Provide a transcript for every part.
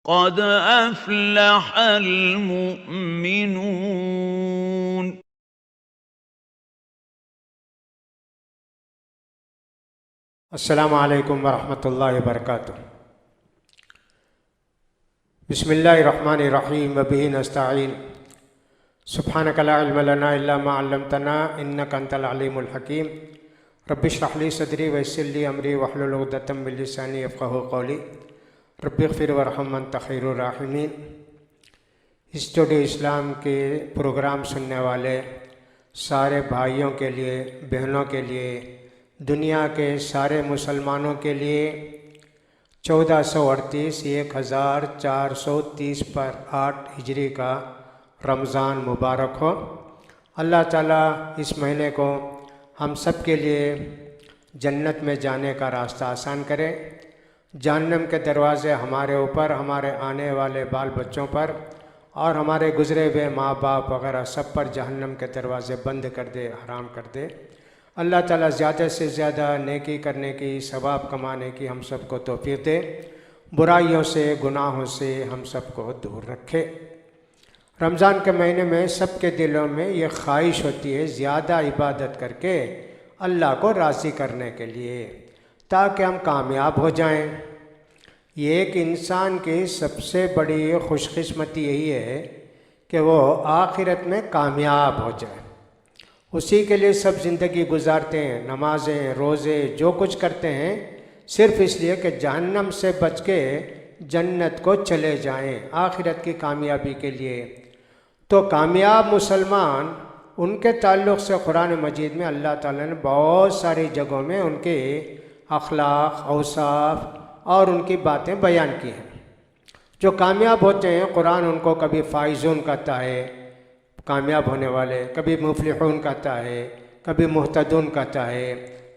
قد أفلح المؤمنون. السلام علیکم ورحمۃ اللہ وبرکاتہ۔ بسم اللہ الرحمن الرحیم وبہ نستعین سبحانک لا علم لنا الا ما علمتنا انک انت العلیم الحکیم رب اشرح لی صدری ویسر لی امری واحلل عقدۃ من لسانی یفقہوا قولی رب اغفر وارحم انت خیر الراحمین۔ اسٹوڈیو اسلام کے پروگرام سننے والے سارے بھائیوں کے لیے، بہنوں کے لیے، دنیا کے سارے مسلمانوں کے لیے 1438 1430 پر 8 ہجری کا رمضان مبارک ہو۔ اللہ تعالیٰ اس مہینے کو ہم سب کے لیے جنت میں جانے کا راستہ آسان کرے، جہنم کے دروازے ہمارے اوپر، ہمارے آنے والے بال بچوں پر اور ہمارے گزرے ہوئے ماں باپ وغیرہ سب پر جہنم کے دروازے بند کر دے، حرام کر دے۔ اللہ تعالیٰ زیادہ سے زیادہ نیکی کرنے کی، ثواب کمانے کی ہم سب کو توفیق دے، برائیوں سے، گناہوں سے ہم سب کو دور رکھے۔ رمضان کے مہینے میں سب کے دلوں میں یہ خواہش ہوتی ہے زیادہ عبادت کر کے اللہ کو راضی کرنے کے لیے، تاکہ ہم کامیاب ہو جائیں۔ یہ ایک انسان کی سب سے بڑی خوش قسمتی یہی ہے کہ وہ آخرت میں کامیاب ہو جائے۔ اسی کے لیے سب زندگی گزارتے ہیں، نمازیں، روزے، جو کچھ کرتے ہیں صرف اس لیے کہ جہنم سے بچ کے جنت کو چلے جائیں، آخرت کی کامیابی کے لیے۔ تو کامیاب مسلمان، ان کے تعلق سے قرآن مجید میں اللہ تعالیٰ نے بہت ساری جگہوں میں ان کے اخلاق، اوصاف اور ان کی باتیں بیان کی ہیں۔ جو کامیاب ہوتے ہیں قرآن ان کو کبھی فائزون کہتا ہے، کامیاب ہونے والے، کبھی مفلحون کہتا ہے، کبھی مہتدون کہتا ہے،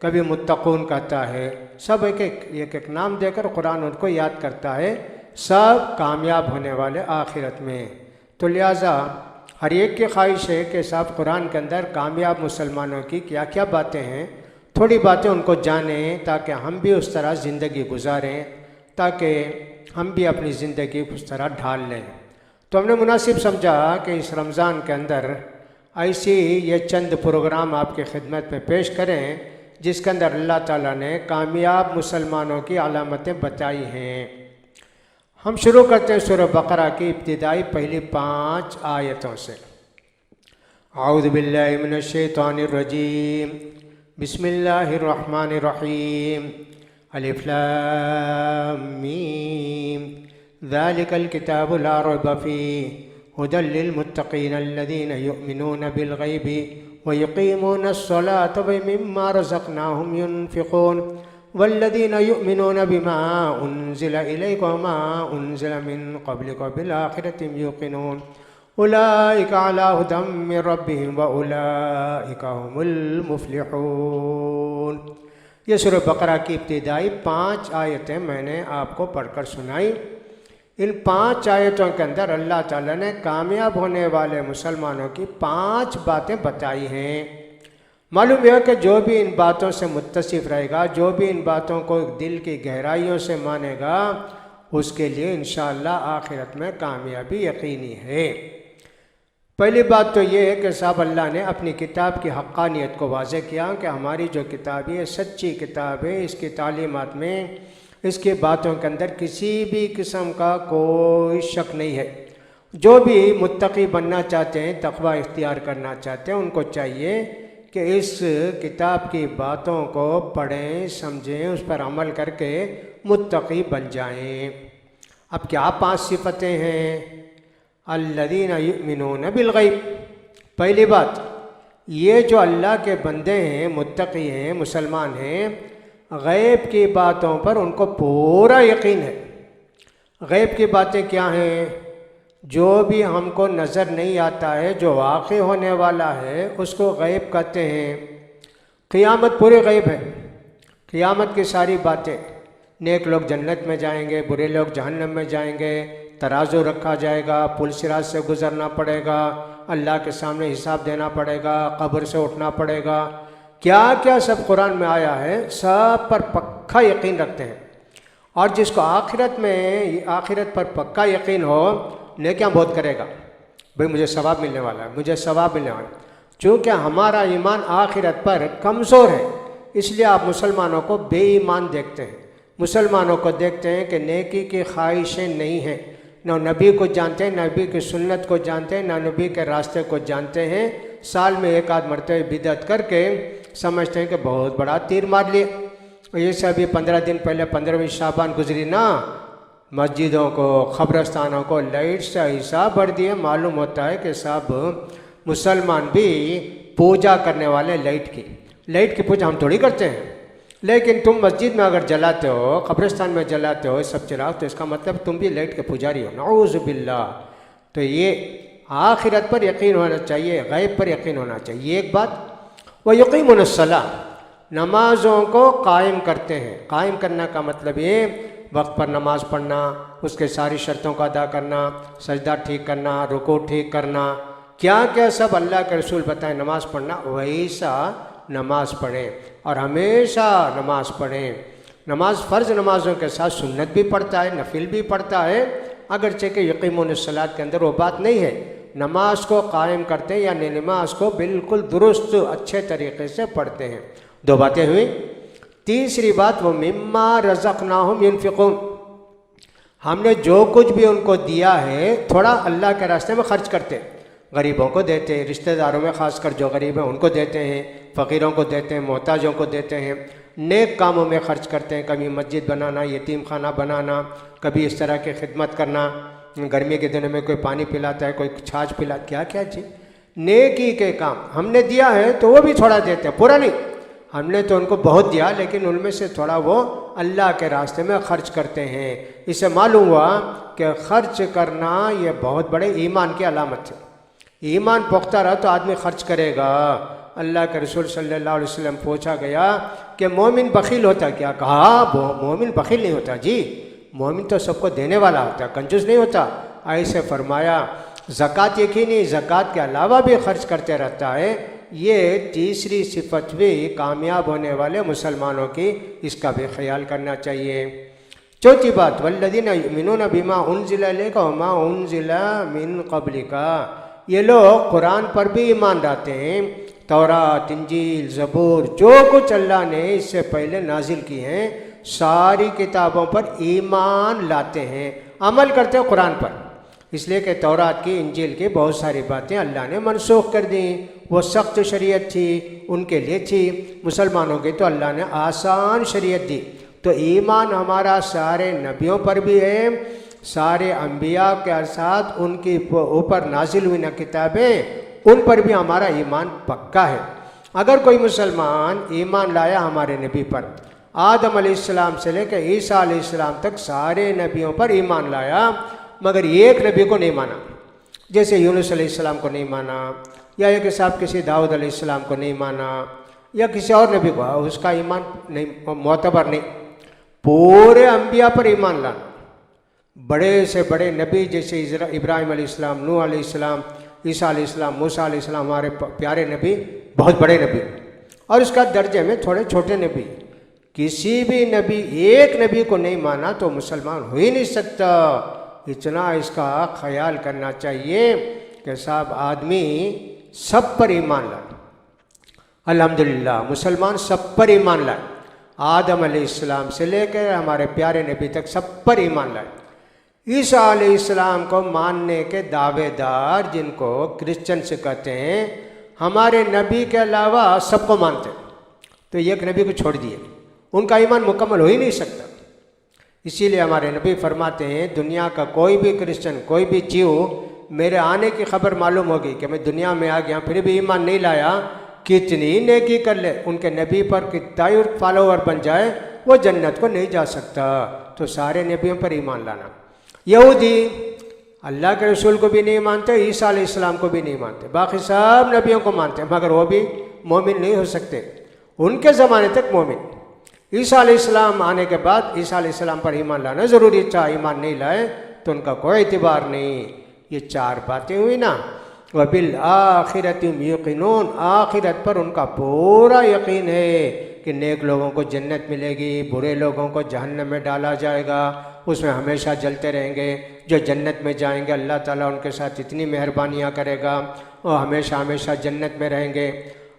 کبھی متقون کہتا ہے۔ سب ایک نام دے کر قرآن ان کو یاد کرتا ہے، سب کامیاب ہونے والے آخرت میں۔ تو لہٰذا ہر ایک کی خواہش ہے کہ صاحب قرآن کے اندر کامیاب مسلمانوں کی کیا کیا باتیں ہیں، تھوڑی باتیں ان کو جانیں تاکہ ہم بھی اس طرح زندگی گزاریں، تاکہ ہم بھی اپنی زندگی اس طرح ڈھال لیں۔ تو ہم نے مناسب سمجھا کہ اس رمضان کے اندر ایسی یہ چند پروگرام آپ کی خدمت میں پیش کریں جس کے اندر اللہ تعالیٰ نے کامیاب مسلمانوں کی علامتیں بتائی ہیں۔ ہم شروع کرتے ہیں سورہ بقرہ کی ابتدائی پہلی 5 آیتوں سے۔ اعوذ باللہ من الشیطان الرجیم، بسم اللہ الرحمن الرحیم، الف لام میم، ذلك الكتاب لا ريب فيه هدى للمتقين الذين يؤمنون بالغيب ويقيمون الصلاة ومما رزقناهم ينفقون والذين يؤمنون بما أنزل إليك وما أنزل من قبلك وبالآخرة يوقنون أولئك على هدى من ربهم وأولئك هم المفلحون۔ یہ سورہ بقرہ کی ابتدائی 5 آیتیں میں نے آپ کو پڑھ کر سنائی۔ ان 5 آیتوں کے اندر اللہ تعالیٰ نے کامیاب ہونے والے مسلمانوں کی 5 باتیں بتائی ہیں۔ معلوم ہے کہ جو بھی ان باتوں سے متصف رہے گا، جو بھی ان باتوں کو دل کی گہرائیوں سے مانے گا، اس کے لیے انشاءاللہ آخرت میں کامیابی یقینی ہے۔ پہلی بات تو یہ ہے کہ صاحب اللہ نے اپنی کتاب کی حقانیت کو واضح کیا کہ ہماری جو کتاب ہے سچی کتاب ہے، اس کی تعلیمات میں، اس کی باتوں کے اندر کسی بھی قسم کا کوئی شک نہیں ہے۔ جو بھی متقی بننا چاہتے ہیں، تقوی اختیار کرنا چاہتے ہیں، ان کو چاہیے کہ اس کتاب کی باتوں کو پڑھیں، سمجھیں، اس پر عمل کر کے متقی بن جائیں۔ اب کیا 5 صفتیں ہیں؟ الذین یؤمنون بالغیب۔ پہلی بات یہ جو اللہ کے بندے ہیں، متقی ہیں، مسلمان ہیں، غیب کی باتوں پر ان کو پورا یقین ہے۔ غیب کی باتیں کیا ہیں؟ جو بھی ہم کو نظر نہیں آتا ہے، جو واقع ہونے والا ہے، اس کو غیب کہتے ہیں۔ قیامت پورے غیب ہے، قیامت کی ساری باتیں، نیک لوگ جنت میں جائیں گے، برے لوگ جہنم میں جائیں گے، ترازو رکھا جائے گا، پل صراط سے گزرنا پڑے گا، اللہ کے سامنے حساب دینا پڑے گا، قبر سے اٹھنا پڑے گا، کیا کیا سب قرآن میں آیا ہے، سب پر پکا یقین رکھتے ہیں۔ اور جس کو آخرت پر پکا یقین ہو نیکیاں بہت کرے گا، بھئی مجھے ثواب ملنے والا ہے، مجھے ثواب ملنے والا ہے۔ چونکہ ہمارا ایمان آخرت پر کمزور ہے، اس لیے آپ مسلمانوں کو بے ایمان دیکھتے ہیں، مسلمانوں کو دیکھتے ہیں کہ نیکی کی خواہشیں نہیں ہیں، نہ نبی کو جانتے ہیں، نہ نبی کی سنت کو جانتے ہیں، نہ نبی کے راستے کو جانتے ہیں، سال میں ایک آدھ مرتبہ بدعت کر کے سمجھتے ہیں کہ بہت بڑا تیر مار لیے۔ یہ سے ابھی 15 دن پہلے 15ویں شعبان گزری نا، مسجدوں کو قبرستانوں کو لائٹ سے ایسا بھر دیے، معلوم ہوتا ہے کہ سب مسلمان بھی پوجا کرنے والے لائٹ کی پوجا ہم تھوڑی کرتے ہیں، لیکن تم مسجد میں اگر جلاتے ہو، قبرستان میں جلاتے ہو سب چراغ، تو اس کا مطلب تم بھی لائٹ کے پجاری ہو، نعوذ باللہ۔ تو یہ آخرت پر یقین ہونا چاہیے، غیب پر یقین ہونا چاہیے، یہ ایک بات۔ وَيُقِيمُونَ الصَّلَاةَ، نمازوں کو قائم کرتے ہیں۔ قائم کرنا کا مطلب یہ وقت پر نماز پڑھنا، اس کے ساری شرطوں کا ادا کرنا، سجدہ ٹھیک کرنا، رکوع ٹھیک کرنا، کیا کیا سب اللہ کے رسول بتائیں نماز پڑھنا، ویسا نماز پڑھیں اور ہمیشہ نماز پڑھیں۔ نماز فرض نمازوں کے ساتھ سنت بھی پڑھتا ہے، نفل بھی پڑھتا ہے، اگرچہ کہ یقیمون الصلاۃ کے اندر وہ بات نہیں ہے۔ نماز کو قائم کرتے ہیں یعنی نماز کو بالکل درست اچھے طریقے سے پڑھتے ہیں۔ دو باتیں ہوئی۔ تیسری بات، وہ مما رزقناہم ينفقون، ہم نے جو کچھ بھی ان کو دیا ہے تھوڑا اللہ کے راستے میں خرچ کرتے ہیں، غریبوں کو دیتے ہیں، رشتہ داروں میں خاص کر جو غریب ہیں ان کو دیتے ہیں، فقیروں کو دیتے ہیں، محتاجوں کو دیتے ہیں، نیک کاموں میں خرچ کرتے ہیں، کبھی مسجد بنانا، یتیم خانہ بنانا، کبھی اس طرح کی خدمت کرنا، گرمی کے دنوں میں کوئی پانی پلاتا ہے، کوئی چھاچھ پلاتا، کیا کیا چیز نیکی کے کام ہم نے دیا ہے تو وہ بھی تھوڑا دیتے ہیں، پورا نہیں، ہم نے تو ان کو بہت دیا لیکن ان میں سے تھوڑا وہ اللہ کے راستے میں خرچ کرتے ہیں۔ اس سے معلوم ہوا کہ خرچ کرنا یہ بہت بڑے ایمان کی علامت ہے۔ ایمان پختہ رہا تو آدمی خرچ کرے گا۔ اللہ کے رسول صلی اللہ علیہ وسلم پوچھا گیا کہ مومن بخیل ہوتا کیا؟ کہا مومن بخیل نہیں ہوتا جی، مومن تو سب کو دینے والا ہوتا ہے، کنجوس نہیں ہوتا۔ ایسے فرمایا زکوٰۃ یقینی، زکوٰۃ کے علاوہ بھی خرچ کرتے رہتا ہے۔ یہ تیسری صفت بھی کامیاب ہونے والے مسلمانوں کی، اس کا بھی خیال کرنا چاہیے۔ چوتھی بات، والذین یؤمنون بما انزل الیک وما انزل من قبلک، یہ لوگ قرآن پر بھی ایمان لاتے ہیں، تورات، انجیل، زبور، جو کچھ اللہ نے اس سے پہلے نازل کی ہیں ساری کتابوں پر ایمان لاتے ہیں، عمل کرتے ہیں قرآن پر، اس لیے کہ تورات کی، انجیل کی بہت ساری باتیں اللہ نے منسوخ کر دیں، وہ سخت شریعت تھی ان کے لیے تھی، مسلمانوں کی تو اللہ نے آسان شریعت دی۔ تو ایمان ہمارا سارے نبیوں پر بھی ہے، سارے انبیاء کے ساتھ ان کی اوپر نازل ہوئی کتابیں ان پر بھی ہمارا ایمان پکا ہے۔ اگر کوئی مسلمان ایمان لایا ہمارے نبی پر، آدم علیہ السلام سے لے کے عیسیٰ علیہ السلام تک سارے نبیوں پر ایمان لایا، مگر ایک نبی کو نہیں مانا، جیسے یونس علیہ السلام کو نہیں مانا، یا ایک صاحب کسی داؤد علیہ السلام کو نہیں مانا، یا کسی اور نبی کو، اس کا ایمان نہیں، معتبر نہیں۔ پورے انبیاء پر ایمان لانا، بڑے سے بڑے نبی جیسے ابراہیم علیہ السلام، نوح علیہ السلام، عیسیٰ علیہ السلام، موسیٰ علیہ السلام، ہمارے پیارے نبی، بہت بڑے نبی، اور اس کا درجے میں تھوڑے چھوٹے نبی۔ کسی بھی نبی، ایک نبی کو نہیں مانا تو مسلمان ہو ہی نہیں سکتا۔ اتنا اس کا خیال کرنا چاہیے کہ صاحب آدمی سب پر ایمان لائے۔ الحمدللہ مسلمان سب پر ایمان لائے، آدم علیہ السلام سے لے کر ہمارے پیارے نبی تک سب پر ایمان لائے۔ عیسیٰ علیہ السلام کو ماننے کے دعوے دار، جن کو کرسچن سے کہتے ہیں، ہمارے نبی کے علاوہ سب کو مانتے ہیں، تو ایک نبی کو چھوڑ دیے، ان کا ایمان مکمل ہو ہی نہیں سکتا۔ اسی لیے ہمارے نبی فرماتے ہیں دنیا کا کوئی بھی کرسچن، کوئی بھی جیو میرے آنے کی خبر معلوم ہوگی کہ میں دنیا میں آ گیا پھر بھی ایمان نہیں لایا، کتنی نیکی کر لے، ان کے نبی پر کتنا ہی فالوور بن جائے، وہ جنت کو نہیں جا سکتا۔ تو سارے نبیوں پر ایمان لانا۔ یہودی اللہ کے رسول کو بھی نہیں مانتے، عیسیٰ علیہ السلام کو بھی نہیں مانتے، باقی سب نبیوں کو مانتے ہیں، مگر وہ بھی مومن نہیں ہو سکتے، ان کے زمانے تک مومن۔ عیسیٰ علیہ السلام آنے کے بعد عیسیٰ علیہ السلام پر ایمان لانا ضروری تھا، ایمان نہیں لائے تو ان کا کوئی اعتبار نہیں۔ یہ چار باتیں ہوئی نا۔ وَبِالْآخِرَةِ هُمْ يُوقِنُونَ، آخرت پر ان کا پورا یقین ہے کہ نیک لوگوں کو جنت ملے گی، برے لوگوں کو جہنم میں ڈالا جائے گا، اس میں ہمیشہ جلتے رہیں گے۔ جو جنت میں جائیں گے اللہ تعالیٰ ان کے ساتھ اتنی مہربانیاں کرے گا اور ہمیشہ ہمیشہ جنت میں رہیں گے۔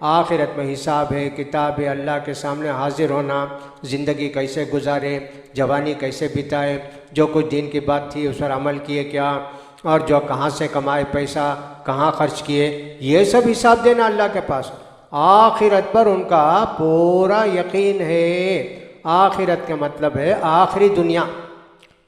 آخرت میں حساب ہے، کتاب ہے، اللہ کے سامنے حاضر ہونا، زندگی کیسے گزارے، جوانی کیسے بتائے، جو کچھ دین کی بات تھی اس پر عمل کیے کیا، اور جو کہاں سے کمائے پیسہ، کہاں خرچ کیے، یہ سب حساب دینا اللہ کے پاس۔ آخرت پر ان کا پورا یقین ہے۔ آخرت کا مطلب ہے آخری دنیا،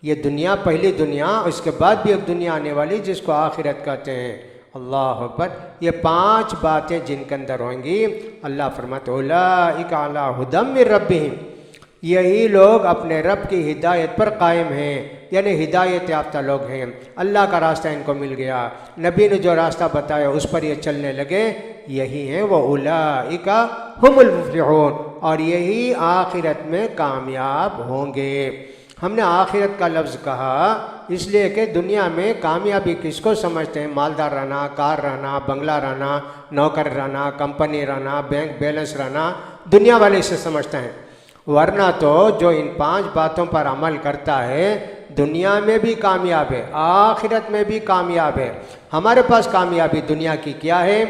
یہ دنیا پہلی دنیا، اس کے بعد بھی ایک دنیا آنے والی جس کو آخرت کہتے ہیں۔ اللہ اکبر۔ یہ 5 باتیں جن کے اندر ہوں گی، اللہ فرماتے اولئک علی ھدی من ربہم، یہی لوگ اپنے رب کی ہدایت پر قائم ہیں، یعنی ہدایت یافتہ لوگ ہیں۔ اللہ کا راستہ ان کو مل گیا، نبی نے جو راستہ بتایا اس پر یہ چلنے لگے، یہی ہیں وہ اولئک ھم المفلحون، اور یہی آخرت میں کامیاب ہوں گے۔ ہم نے آخرت کا لفظ کہا اس لیے کہ دنیا میں کامیابی کس کو سمجھتے ہیں؟ مالدار رہنا، کار رہنا، بنگلہ رہنا، نوکر رہنا، کمپنی رہنا، بینک بیلنس رہنا، دنیا والے اسے سمجھتے ہیں۔ ورنہ تو جو ان 5 باتوں پر عمل کرتا ہے دنیا میں بھی کامیاب ہے، آخرت میں بھی کامیاب ہے۔ ہمارے پاس کامیابی دنیا کی کیا ہے؟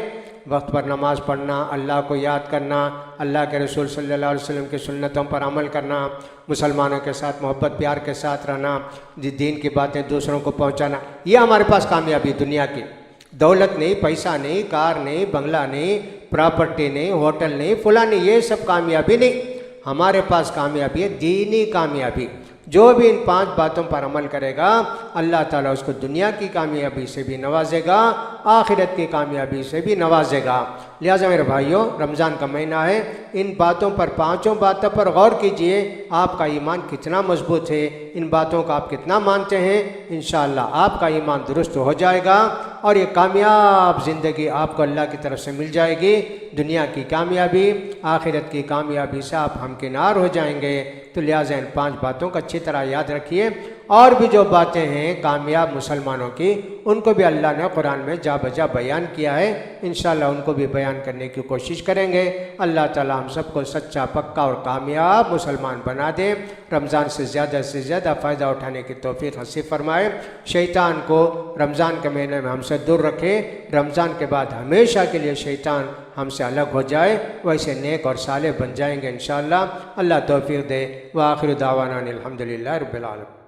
وقت پر نماز پڑھنا، اللہ کو یاد کرنا، اللہ کے رسول صلی اللہ علیہ وسلم کی سنتوں پر عمل کرنا، مسلمانوں کے ساتھ محبت پیار کے ساتھ رہنا، دین کی باتیں دوسروں کو پہنچانا، یہ ہمارے پاس کامیابی دنیا کی۔ دولت نہیں، پیسہ نہیں، کار نہیں، بنگلہ نہیں، پراپرٹی نہیں، ہوٹل نہیں، فلاں نہیں، یہ سب کامیابی نہیں۔ ہمارے پاس کامیابی ہے دینی کامیابی۔ جو بھی ان 5 باتوں پر عمل کرے گا اللہ تعالیٰ اس کو دنیا کی کامیابی سے بھی نوازے گا، آخرت کی کامیابی سے بھی نوازے گا۔ لہٰذا میرے بھائیوں، رمضان کا مہینہ ہے، ان باتوں پر 5 باتوں پر غور کیجئے، آپ کا ایمان کتنا مضبوط ہے، ان باتوں کا آپ کتنا مانتے ہیں۔ انشاءاللہ آپ کا ایمان درست ہو جائے گا اور یہ کامیاب زندگی آپ کو اللہ کی طرف سے مل جائے گی۔ دنیا کی کامیابی، آخرت کی کامیابی سے آپ ہمکنار ہو جائیں گے۔ تو لہٰذا ان 5 باتوں کو اچھی طرح یاد رکھیے۔ اور بھی جو باتیں ہیں کامیاب مسلمانوں کی، ان کو بھی اللہ نے قرآن میں جا بجا بیان کیا ہے، انشاءاللہ ان کو بھی بیان کرنے کی کوشش کریں گے۔ اللہ تعالیٰ ہم سب کو سچا، پکا اور کامیاب مسلمان بنا دے، رمضان سے زیادہ فائدہ اٹھانے کی توفیق نصیب فرمائے، شیطان کو رمضان کے مہینے میں ہم سے دور رکھے، رمضان کے بعد ہمیشہ کے لیے شیطان ہم سے الگ ہو جائے، ویسے نیک اور صالح بن جائیں گے انشاءاللہ۔ اللہ توفیق دے۔ وآخر دعوانا الحمدللہ رب العالمین۔